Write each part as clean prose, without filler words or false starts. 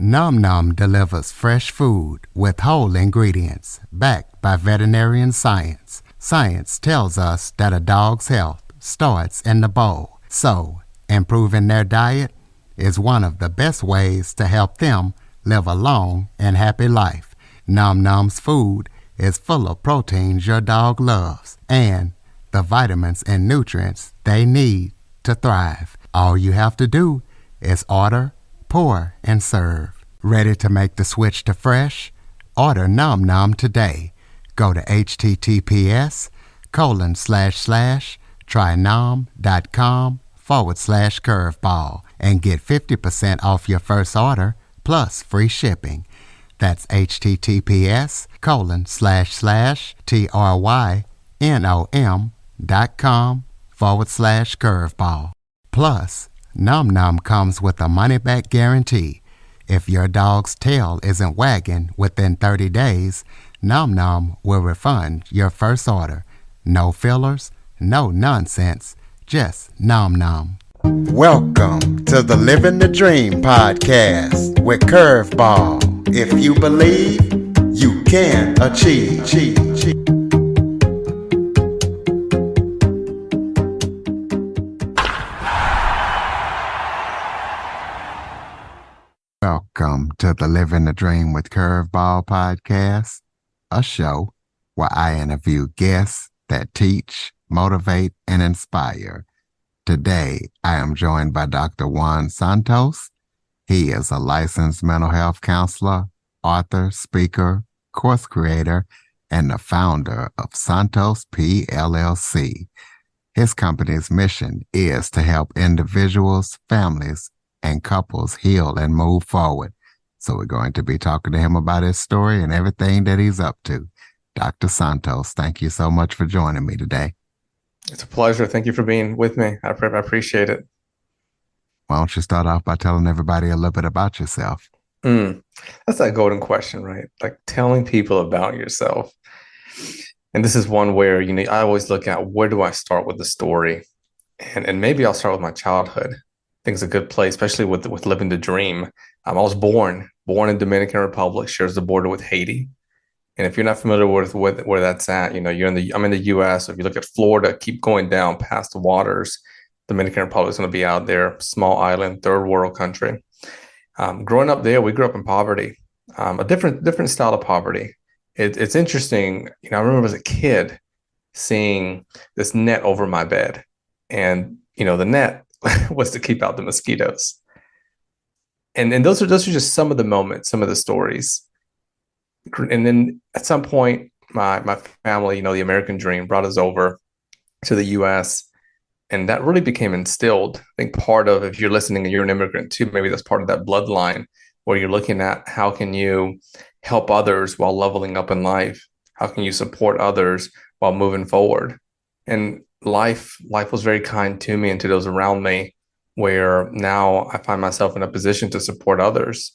Nom Nom delivers fresh food with whole ingredients backed by veterinarian science. Science tells us that a dog's health starts in the bowl, so improving their diet is one of the best ways to help them live a long and happy life. Nom Nom's food is full of proteins your dog loves and the vitamins and nutrients they need to thrive. All you have to do is order, pour, and serve. Ready to make the switch to fresh? Order Nom Nom today. Go to https://trynom.com/curveball and get 50% off your first order plus free shipping. That's https://trynom.com/curveball. Plus, Nom Nom comes with a money-back guarantee. If your dog's tail isn't wagging within 30 days, Nom Nom will refund your first order. No fillers, no nonsense, just Nom Nom. Welcome to the Living the Dream podcast with Curveball. If you believe, you can achieve. Welcome to the Living the Dream with Curveball podcast, a show where I interview guests that teach, motivate, and inspire. Today, I am joined by Dr. Juan Santos. He is a licensed mental health counselor, author, speaker, course creator, and the founder of Santos P. LLC. His company's mission is to help individuals, families, and couples heal and move forward. So we're going to be talking to him about his story and everything that he's up to. Dr. Santos, thank you so much for joining me today. It's a pleasure. Thank you for being with me. I appreciate it. Why don't you start off by telling everybody a little bit about yourself? That's that golden question, right? Like telling people about yourself. And this is one where, I always look at where do I start with the story? And maybe I'll start with my childhood. I think it's a good place, especially with living the dream. I was born in Dominican Republic, shares the border with Haiti. And if you're not familiar with where that's at, I'm in the U.S. So if you look at Florida, keep going down past the waters, Dominican Republic is going to be out there, small island, third world country. Growing up there, we grew up in poverty, a different style of poverty. It's interesting. I remember as a kid seeing this net over my bed, and the net was to keep out the mosquitoes. And those are just some of the moments, some of the stories. And then at some point, my family, the American dream brought us over to the U.S. And that really became instilled. I think part of, if you're listening and you're an immigrant too, maybe that's part of that bloodline where you're looking at how can you help others while leveling up in life? How can you support others while moving forward? And life was very kind to me and to those around me, where now I find myself in a position to support others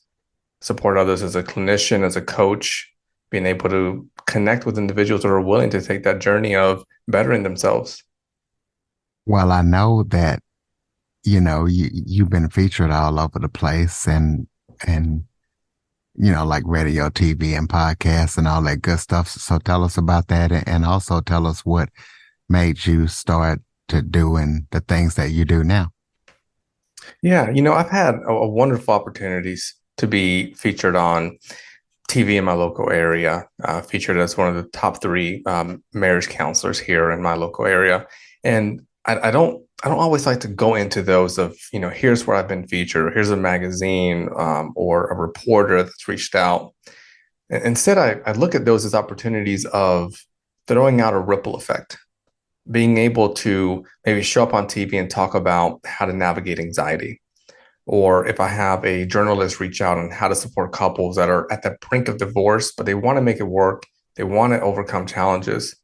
as a clinician, as a coach, being able to connect with individuals that are willing to take that journey of bettering themselves. Well, I know that, you've been featured all over the place and like radio, TV, and podcasts and all that good stuff. So tell us about that, and also tell us what made you start to doing the things that you do now. Yeah, I've had a wonderful opportunities to be featured on TV in my local area, featured as one of the top 3 marriage counselors here in my local area. And I don't always like to go into those of, here's where I've been featured, or here's a magazine or a reporter that's reached out. Instead, I look at those as opportunities of throwing out a ripple effect, being able to maybe show up on TV and talk about how to navigate anxiety. Or if I have a journalist reach out on how to support couples that are at the brink of divorce, but they want to make it work, they want to overcome challenges,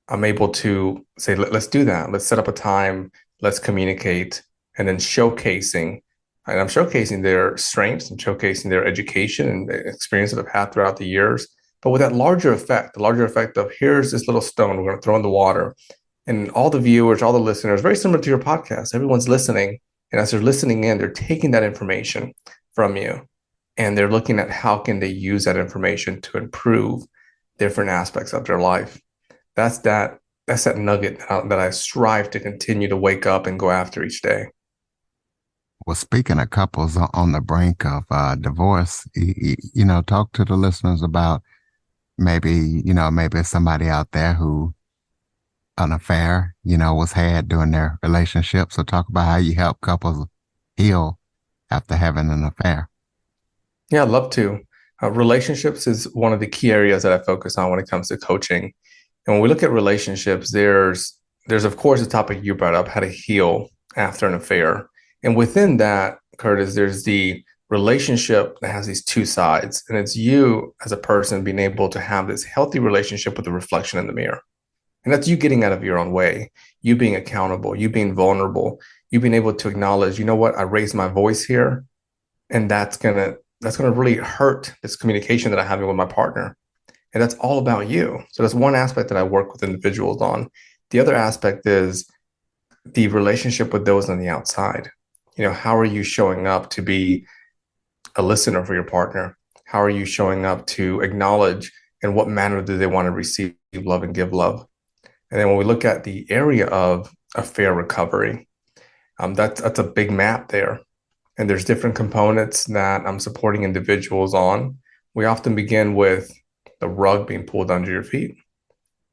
I'm able to say, let's do that. Let's set up a time, let's communicate, and then showcasing. And I'm showcasing their strengths and showcasing their education and the experience that I've had throughout the years. But with that larger effect, the larger effect of here's this little stone we're going to throw in the water. And all the viewers, all the listeners, very similar to your podcast, everyone's listening. And as they're listening in, they're taking that information from you and they're looking at how can they use that information to improve different aspects of their life. That's that nugget that I strive to continue to wake up and go after each day. Well, speaking of couples on the brink of divorce, talk to the listeners about maybe, maybe somebody out there who an affair, was had during their relationship. So talk about how you help couples heal after having an affair. Yeah, I'd love to. Relationships is one of the key areas that I focus on when it comes to coaching. And when we look at relationships, there's of course the topic you brought up, how to heal after an affair. And within that, Curtis, there's the relationship that has these two sides. And it's you as a person being able to have this healthy relationship with the reflection in the mirror. And that's you getting out of your own way, you being accountable, you being vulnerable, you being able to acknowledge, you know what, I raised my voice here, and that's gonna really hurt this communication that I'm having with my partner. And that's all about you. So that's one aspect that I work with individuals on. The other aspect is the relationship with those on the outside. How are you showing up to be a listener for your partner? How are you showing up to acknowledge in what manner do they want to receive love and give love? And then when we look at the area of affair recovery, that's a big map there. And there's different components that I'm supporting individuals on. We often begin with the rug being pulled under your feet.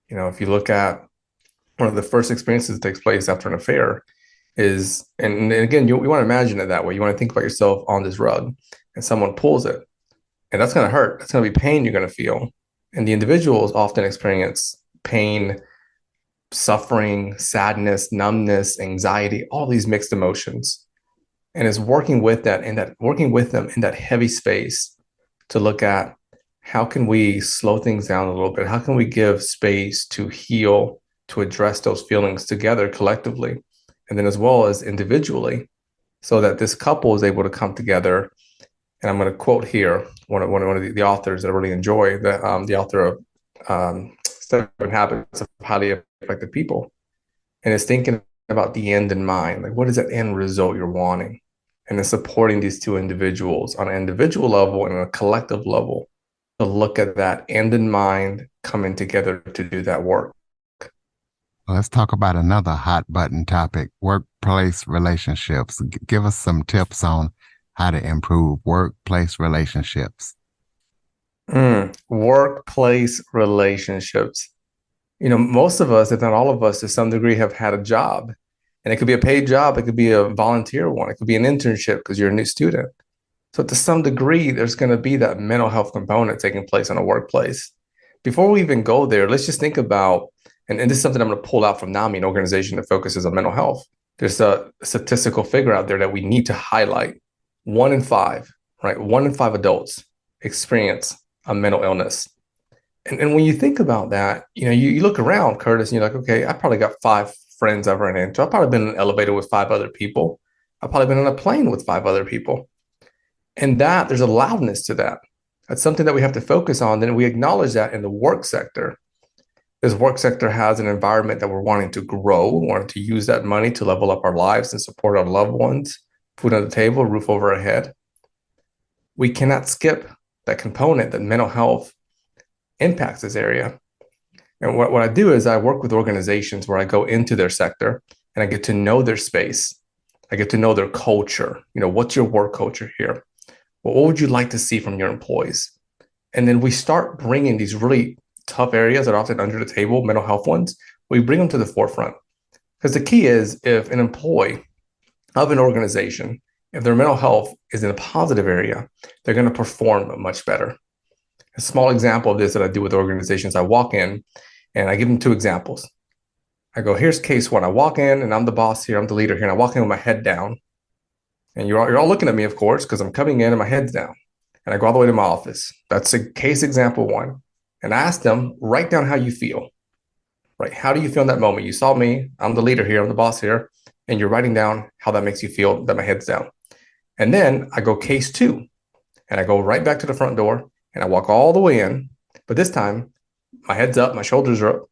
If you look at one of the first experiences that takes place after an affair is, and again, you want to imagine it that way. You want to think about yourself on this rug and someone pulls it, and that's going to hurt. That's going to be pain you're going to feel. And the individuals often experience pain, suffering, sadness, numbness, anxiety, all these mixed emotions. And it's working with working with them in that heavy space to look at how can we slow things down a little bit? How can we give space to heal, to address those feelings together collectively, and then as well as individually, so that this couple is able to come together. And I'm going to quote here one of the authors that I really enjoy, the author of 7 Habits of Highly Effective People, and is thinking about the end in mind. Like, what is that end result you're wanting? And then supporting these two individuals on an individual level and on a collective level to look at that end in mind, coming together to do that work. Let's talk about another hot button topic, workplace relationships. Give us some tips on how to improve workplace relationships. Workplace relationships. Most of us, if not all of us, to some degree have had a job. And it could be a paid job, it could be a volunteer one, it could be an internship because you're a new student. So to some degree, there's going to be that mental health component taking place in a workplace. Before we even go there, let's just think about, and this is something I'm going to pull out from NAMI, an organization that focuses on mental health. There's a statistical figure out there that we need to highlight. 1 in 5, right? 1 in 5 adults experience a mental illness. And when you think about that, you look around, Curtis, and you're like, okay, I probably got 5 friends I've run into. I've probably been in an elevator with 5 other people. I've probably been on a plane with 5 other people. And that there's a loudness to that. That's something that we have to focus on. Then we acknowledge that in the work sector. This work sector has an environment that we're wanting to grow, wanting to use that money to level up our lives and support our loved ones, food on the table, roof over our head. We cannot skip that component that mental health impacts this area. And what I do is I work with organizations where I go into their sector and I get to know their space. I get to know their culture. What's your work culture here? Well, what would you like to see from your employees? And then we start bringing these really tough areas that are often under the table, mental health ones, we bring them to the forefront. Because the key is if an employee of an organization, if their mental health is in a positive area, they're going to perform much better. A small example of this that I do with organizations, I walk in and I give them 2 examples. I go, here's case 1. I walk in and I'm the boss here, I'm the leader here, and I walk in with my head down. And you're all looking at me, of course, because I'm coming in and my head's down. And I go all the way to my office. That's a case example 1. And I ask them, write down how you feel, right? How do you feel in that moment? You saw me, I'm the leader here, I'm the boss here, and you're writing down how that makes you feel that my head's down. And then I go case 2, and I go right back to the front door, and I walk all the way in. But this time, my head's up, my shoulders are up.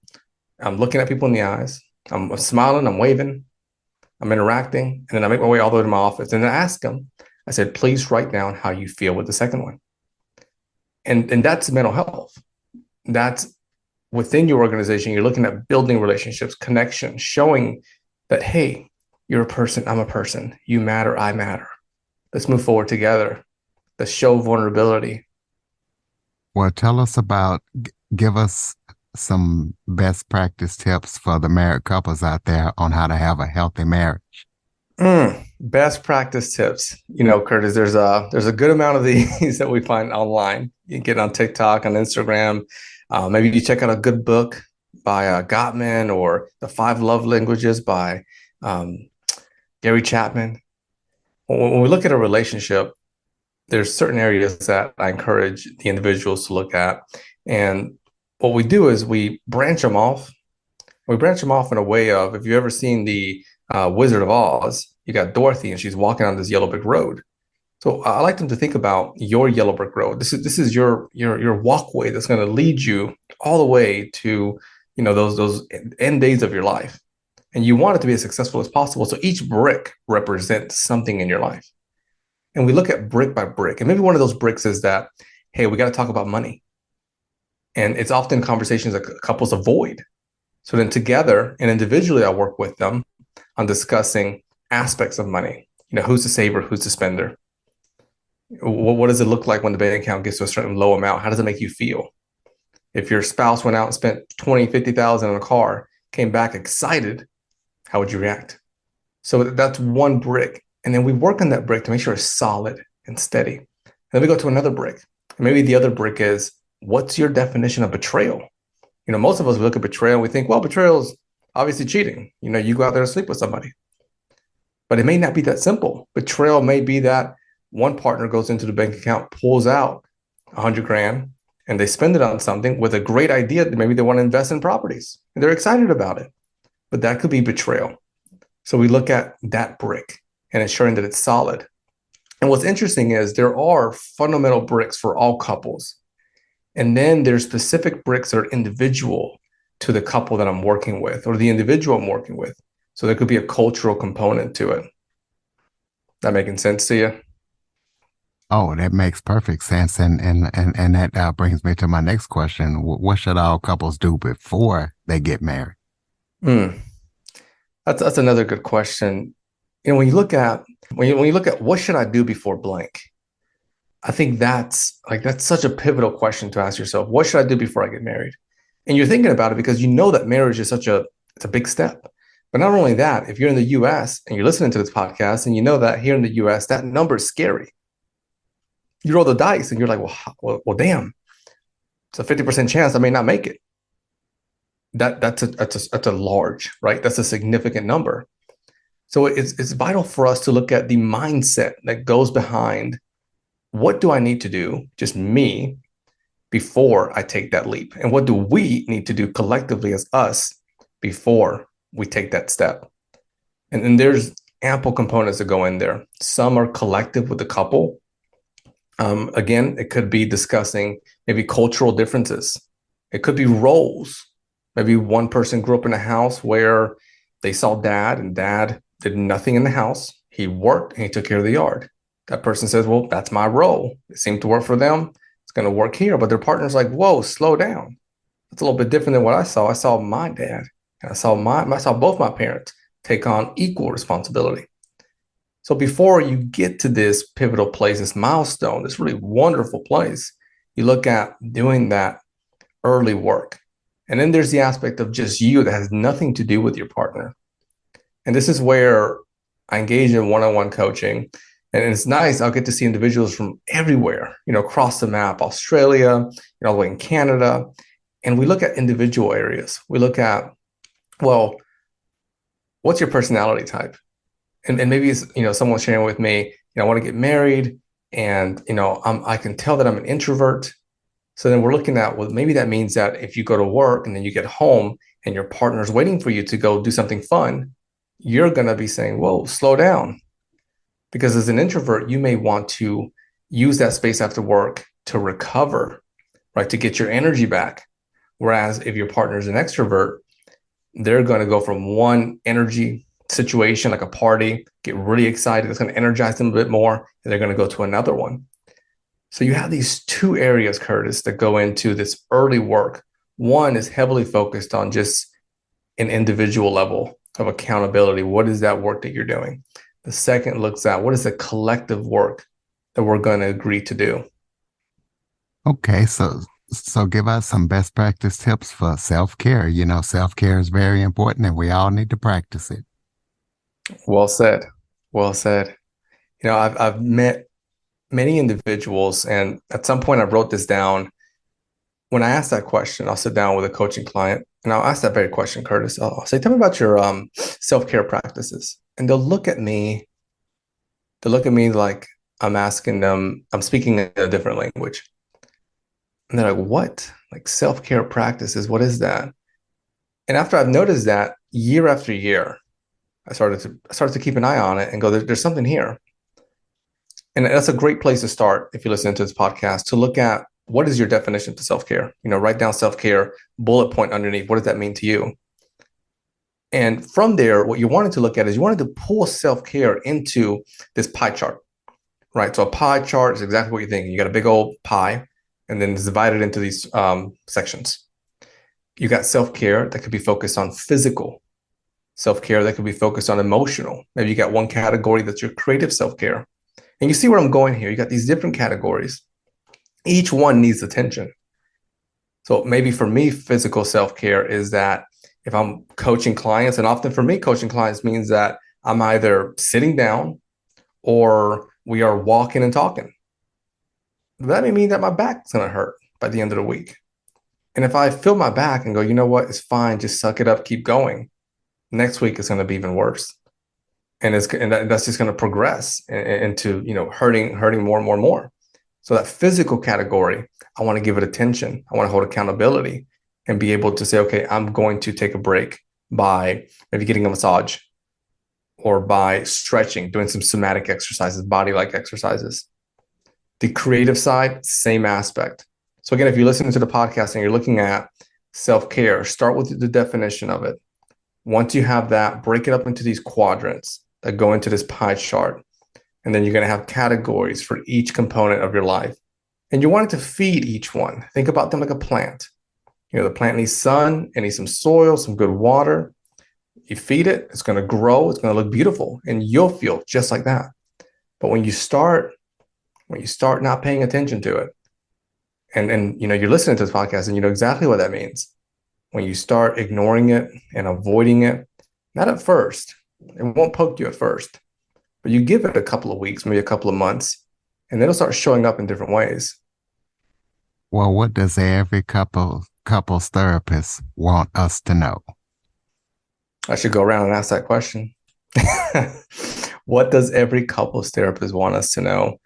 I'm looking at people in the eyes. I'm smiling, I'm waving, I'm interacting, and then I make my way all the way to my office. And I ask them, I said, please write down how you feel with the second one. And that's mental health. That's within your organization. You're looking at building relationships, connection, showing that, hey, you're a person, I'm a person. You matter, I matter. Let's move forward together. Let's show vulnerability. Well, tell us about, give us some best practice tips for the married couples out there on how to have a healthy marriage. Best practice tips. Curtis, there's a good amount of these that we find online. You can get on TikTok, on Instagram. Maybe you check out a good book by Gottman, or The Five Love Languages by um, Gary Chapman. When we look at a relationship, there's certain areas that I encourage the individuals to look at. And what we do is we branch them off. We branch them off in a way of, if you've ever seen the Wizard of Oz, you got Dorothy and she's walking on this yellow brick road. So I like them to think about your yellow brick road. This is your walkway that's going to lead you all the way to those end days of your life. And you want it to be as successful as possible. So each brick represents something in your life. And we look at brick by brick. And maybe one of those bricks is that, hey, we got to talk about money. And it's often conversations that couples avoid. So then together and individually, I work with them on discussing aspects of money. Who's the saver, who's the spender? What does it look like when the bank account gets to a certain low amount? How does it make you feel? If your spouse went out and spent 20, 50,000 on a car, came back excited, how would you react? So that's one brick. And then we work on that brick to make sure it's solid and steady. And then we go to another brick. And maybe the other brick is, what's your definition of betrayal? Most of us, we look at betrayal and we think, well, betrayal is obviously cheating. You go out there and sleep with somebody. But it may not be that simple. Betrayal may be that one partner goes into the bank account, pulls out 100 grand, and they spend it on something with a great idea that maybe they want to invest in properties. And they're excited about it. But that could be betrayal. So we look at that brick and ensuring that it's solid. And what's interesting is there are fundamental bricks for all couples. And then there's specific bricks that are individual to the couple that I'm working with or the individual I'm working with. So there could be a cultural component to it. That making sense to you? Oh, that makes perfect sense. And that brings me to my next question. What should all couples do before they get married? Mm, that's another good question. When you look at what should I do before blank, I think that's such a pivotal question to ask yourself. What should I do before I get married? And you're thinking about it because you know that marriage is it's a big step. But not only that, if you're in the US and you're listening to this podcast and you know that here in the US, that number is scary. You roll the dice and you're like, well, damn, it's a 50% chance I may not make it. That's a large, right? That's a significant number. So it's vital for us to look at the mindset that goes behind what do I need to do, just me, before I take that leap? And what do we need to do collectively as us before we take that step? And then there's ample components that go in there. Some are collective with the couple. Again, it could be discussing maybe cultural differences. It could be roles. Maybe one person grew up in a house where they saw dad and dad did nothing in the house. He worked and he took care of the yard. That person says, well, that's my role. It seemed to work for them. It's going to work here. But their partner's like, whoa, slow down. That's a little bit different than what I saw. I saw my dad and I saw both my parents take on equal responsibility. So before you get to this pivotal place, this milestone, this really wonderful place, you look at doing that early work. And then there's the aspect of just you that has nothing to do with your partner. And this is where I engage in one-on-one coaching. And it's nice. I'll get to see individuals from everywhere, across the map, Australia, all the way in Canada. And we look at individual areas. We look at, well, what's your personality type? And maybe it's, someone sharing with me, I want to get married and, I can tell that I'm an introvert. So then we're looking at, well, maybe that means that if you go to work and then you get home and your partner's waiting for you to go do something fun, you're going to be saying, whoa, slow down. Because as an introvert, you may want to use that space after work to recover, right? To get your energy back. Whereas if your partner is an extrovert, they're going to go from one energy situation, like a party, get really excited. It's going to energize them a bit more, and they're going to go to another one. So you have these two areas, Curtis, that go into this early work. One is heavily focused on just an individual level of accountability. What is that work that you're doing? The second looks at what is the collective work that we're going to agree to do. Okay, so give us some best practice tips for self-care. You know, self-care is very important and we all need to practice it. Well said. Well said. I've met many individuals, and at some point I wrote this down. When I ask that question, I'll sit down with a coaching client and I'll ask that very question, Curtis. I'll say, tell me about your self-care practices. And they'll look at me like I'm asking them, I'm speaking in a different language. And they're like, what? Like self-care practices, what is that? And after I've noticed that year after year, I started to keep an eye on it and go, there's something here. And that's a great place to start if you're listening to this podcast, to look at what is your definition to self-care. Write down self-care, bullet point underneath. What does that mean to you? And from there, what you wanted to look at is you wanted to pull self-care into this pie chart, right? So a pie chart is exactly what you're thinking. You got a big old pie, and then it's divided into these sections. You got self-care that could be focused on physical, self-care that could be focused on emotional. Maybe you got one category that's your creative self-care. And you see where I'm going here. You got these different categories. Each one needs attention. So maybe for me, physical self-care is that if I'm coaching clients, and often for me, coaching clients means that I'm either sitting down or we are walking and talking. That may mean that my back's going to hurt by the end of the week. And if I feel my back and go, you know what, it's fine, just suck it up, keep going. Next week is going to be even worse. And that's just going to progress into hurting more and more and more. So that physical category, I want to give it attention. I want to hold accountability and be able to say, okay, I'm going to take a break by maybe getting a massage or by stretching, doing some somatic exercises, body-like exercises. The creative side, same aspect. So again, if you're listening to the podcast and you're looking at self-care, start with the definition of it. Once you have that, break it up into these quadrants that go into this pie chart. And then you're going to have categories for each component of your life. And you want it to feed each one. Think about them like a plant. The plant needs sun, it needs some soil, some good water. You feed it, it's going to grow, it's going to look beautiful, and you'll feel just like that. But when you start not paying attention to it, and you're listening to this podcast and you know exactly what that means. When you start ignoring it and avoiding it, not at first, it won't poke you at first, but you give it a couple of weeks, maybe a couple of months, and it'll start showing up in different ways. Well, what does every couples therapist want us to know? I should go around and ask that question. What does every couples therapist want us to know?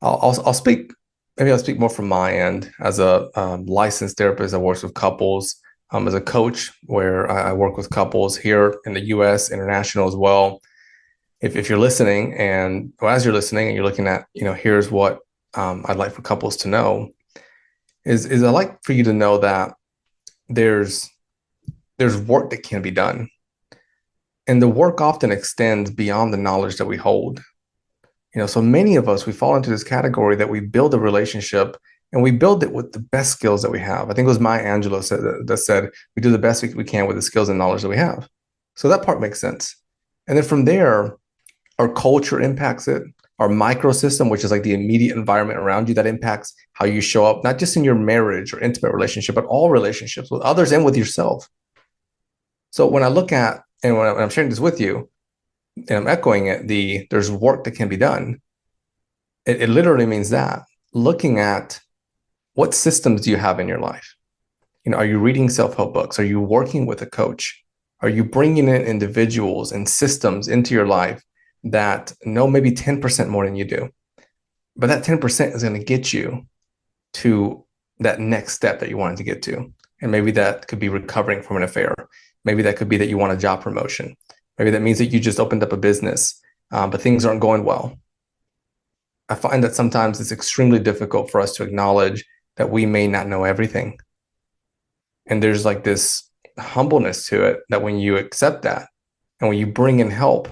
I'll speak more from my end as a licensed therapist that works with couples, as a coach where I work with couples here in the US, international as well. If you're listening as you're listening and you're looking at, here's what I'd like for couples to know is I'd like for you to know that there's work that can be done. And the work often extends beyond the knowledge that we hold. So many of us, we fall into this category that we build a relationship and we build it with the best skills that we have. I think it was Maya Angelou that said, we do the best we can with the skills and knowledge that we have. So that part makes sense. And then from there, our culture impacts it. Our microsystem, which is like the immediate environment around you, that impacts how you show up, not just in your marriage or intimate relationship, but all relationships with others and with yourself. So when I look at, and when I'm sharing this with you, and I'm echoing it, there's work that can be done. It literally means that looking at what systems do you have in your life? Are you reading self-help books? Are you working with a coach? Are you bringing in individuals and systems into your life that know maybe 10% more than you do? But that 10% is going to get you to that next step that you wanted to get to. And maybe that could be recovering from an affair. Maybe that could be that you want a job promotion. Maybe that means that you just opened up a business, but things aren't going well. I find that sometimes it's extremely difficult for us to acknowledge that we may not know everything. And there's like this humbleness to it, that when you accept that, And when you bring in help,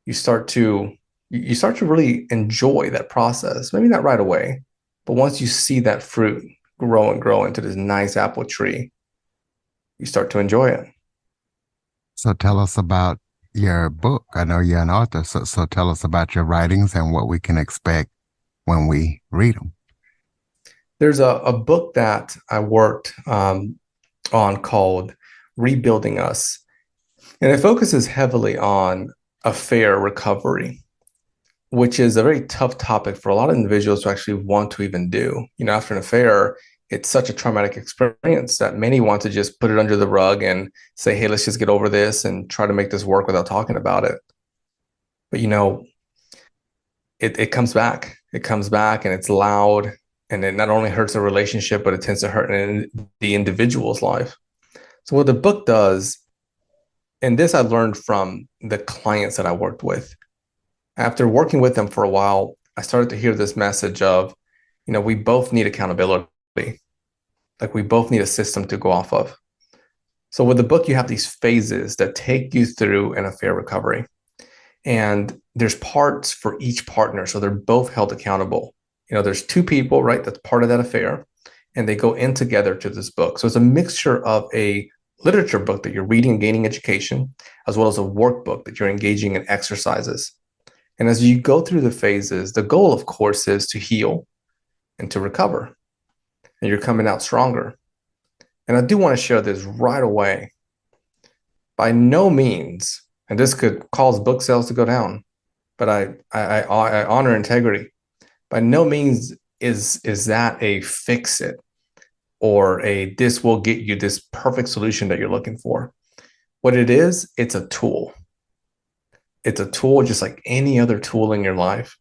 you start to you start to really enjoy that process. Maybe not right away, but once you see that fruit grow and grow into this nice apple tree, you start to enjoy it. So tell us about your book. I know you're an author, so tell us about your writings and what we can expect when we read them. There's a book that I worked on called Rebuilding Us, and it focuses heavily on affair recovery, which is a very tough topic for a lot of individuals to actually want to even do. After an affair, it's such a traumatic experience that many want to just put it under the rug and say, hey, let's just get over this and try to make this work without talking about it. But it comes back. It comes back and it's loud. And it not only hurts the relationship, but it tends to hurt the individual's life. So what the book does, and this I learned from the clients that I worked with. After working with them for a while, I started to hear this message of, we both need accountability. Like we both need a system to go off of. So with the book, you have these phases that take you through an affair recovery. And there's parts for each partner. So they're both held accountable. There's two people, right? That's part of that affair. And they go in together to this book. So it's a mixture of a literature book that you're reading and gaining education, as well as a workbook that you're engaging in exercises. And as you go through the phases, the goal, of course, is to heal and to recover. And you're coming out stronger. And I do want to share this right away. By no means, and this could cause book sales to go down, but I honor integrity. By no means is that a fix it or this will get you this perfect solution that you're looking for. What it is, it's a tool. It's a tool just like any other tool in your life.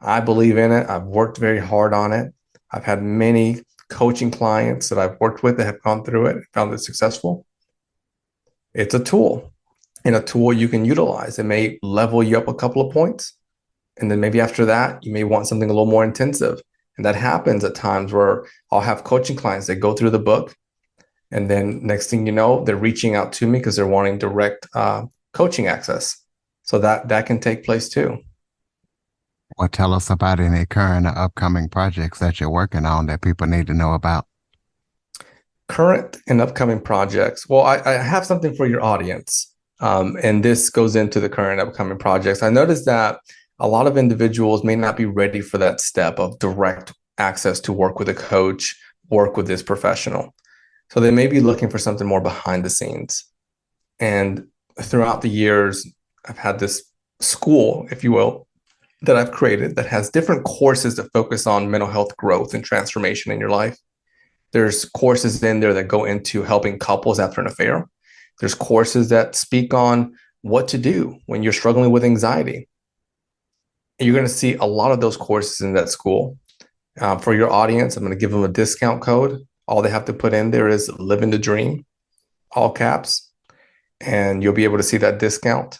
I believe in it. I've worked very hard on it. I've had many coaching clients that I've worked with that have gone through it and found it successful. It's a tool, and a tool you can utilize. It may level you up a couple of points. And then maybe after that, you may want something a little more intensive. And that happens at times where I'll have coaching clients that go through the book. And then next thing you know, they're reaching out to me because they're wanting direct coaching access. So that can take place too. Or tell us about any current or upcoming projects that you're working on that people need to know about. Current and upcoming projects. Well, I have something for your audience. And this goes into the current upcoming projects. I noticed that a lot of individuals may not be ready for that step of direct access to work with a coach, work with this professional. So they may be looking for something more behind the scenes. And throughout the years, I've had this school, if you will, that I've created that has different courses that focus on mental health growth and transformation in your life. There's courses in there that go into helping couples after an affair. There's courses that speak on what to do when you're struggling with anxiety. You're going to see a lot of those courses in that school. For your audience, I'm going to give them a discount code. All they have to put in there is Living the Dream, all caps, and you'll be able to see that discount.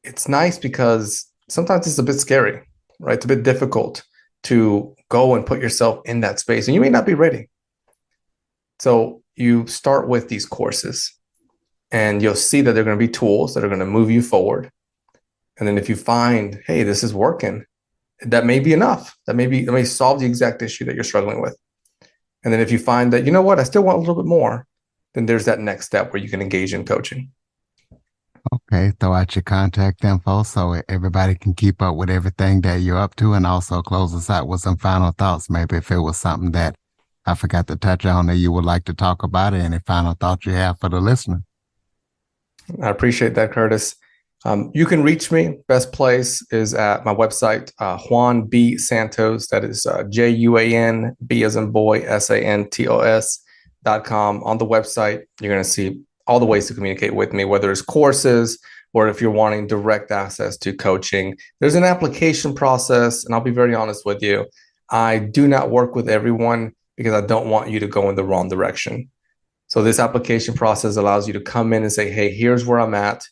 It's nice because sometimes it's a bit scary, right? It's a bit difficult to go and put yourself in that space, and you may not be ready. So you start with these courses, and you'll see that they're going to be tools that are going to move you forward. And then if you find, hey, this is working, that may be enough. That may solve the exact issue that you're struggling with. And then if you find that, you know what, I still want a little bit more, then there's that next step where you can engage in coaching. Okay, throw out your contact info so everybody can keep up with everything that you're up to, and also close us out with some final thoughts. Maybe if it was something that I forgot to touch on that you would like to talk about, any final thoughts you have for the listener. I appreciate that, Curtis. You can reach me. Best place is at my website, Juan B. Santos. That is JUAN, B as in boy, SANTOS.com. On the website, you're going to see all the ways to communicate with me, whether it's courses or if you're wanting direct access to coaching. There's an application process, and I'll be very honest with you. I do not work with everyone because I don't want you to go in the wrong direction. So this application process allows you to come in and say, hey, here's where I'm at.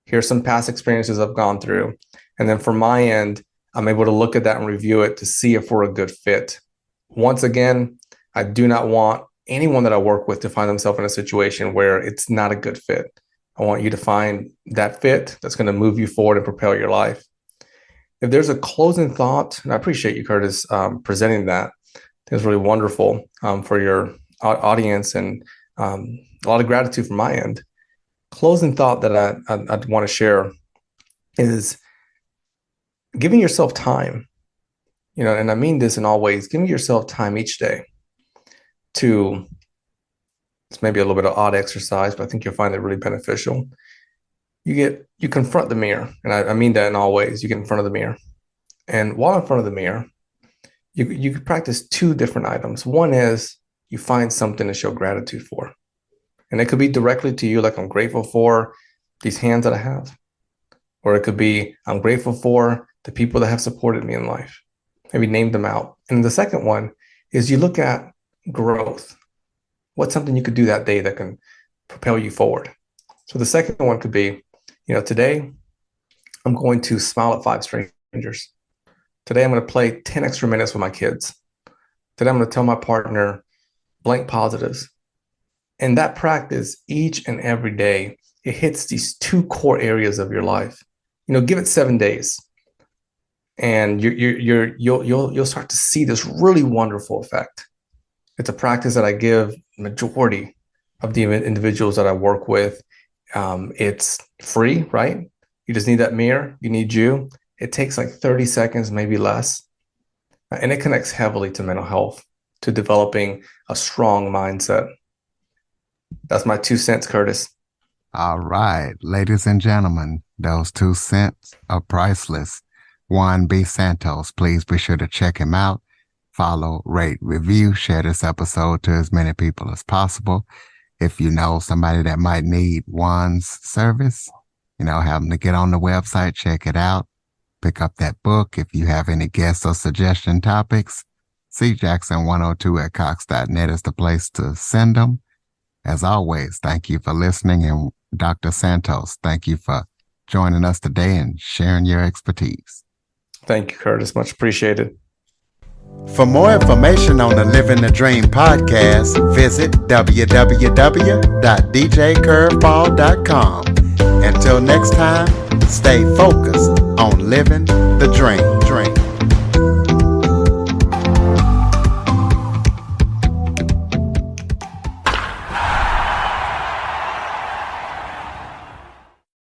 Here's some past experiences I've gone through. And then from my end, I'm able to look at that and review it to see if we're a good fit. Once again, I do not want anyone that I work with to find themselves in a situation where it's not a good fit. I want you to find that fit that's going to move you forward and propel your life. If there's a closing thought, and I appreciate you, Curtis, presenting that. I think it's really wonderful for your audience, and a lot of gratitude from my end. Closing thought that I'd want to share is giving yourself time, and I mean this in all ways, giving yourself time each day to, it's maybe a little bit of odd exercise, but I think you'll find it really beneficial. You confront the mirror, and I mean that in all ways. You get in front of the mirror, and while in front of the mirror, you could practice two different items. One is you find something to show gratitude for, and it could be directly to you, like I'm grateful for these hands that I have, or it could be I'm grateful for the people that have supported me in life. Maybe name them out. And the second one is you look at growth. What's something you could do that day that can propel you forward? So the second one could be, today I'm going to smile at 5 strangers. Today I'm going to play 10 extra minutes with my kids. Today I'm going to tell my partner blank positives. And that practice each and every day, it hits these 2 core areas of your life. Give it 7 days, and you'll start to see this really wonderful effect. It's a practice that I give majority of the individuals that I work with. It's free, right? You just need that mirror. You need you. It takes like 30 seconds, maybe less. And it connects heavily to mental health, to developing a strong mindset. That's my 2 cents, Curtis. All right, ladies and gentlemen, those 2 cents are priceless. Juan B. Santos, please be sure to check him out. Follow, rate, review, share this episode to as many people as possible. If you know somebody that might need Juan's service, have them to get on the website, check it out, pick up that book. If you have any guests or suggestion topics, cjackson102 at cox.net is the place to send them. As always, thank you for listening. And Dr. Santos, thank you for joining us today and sharing your expertise. Thank you, Curtis. Much appreciated. For more information on the Living the Dream podcast, visit www.djcurveball.com. Until next time, stay focused on living the dream.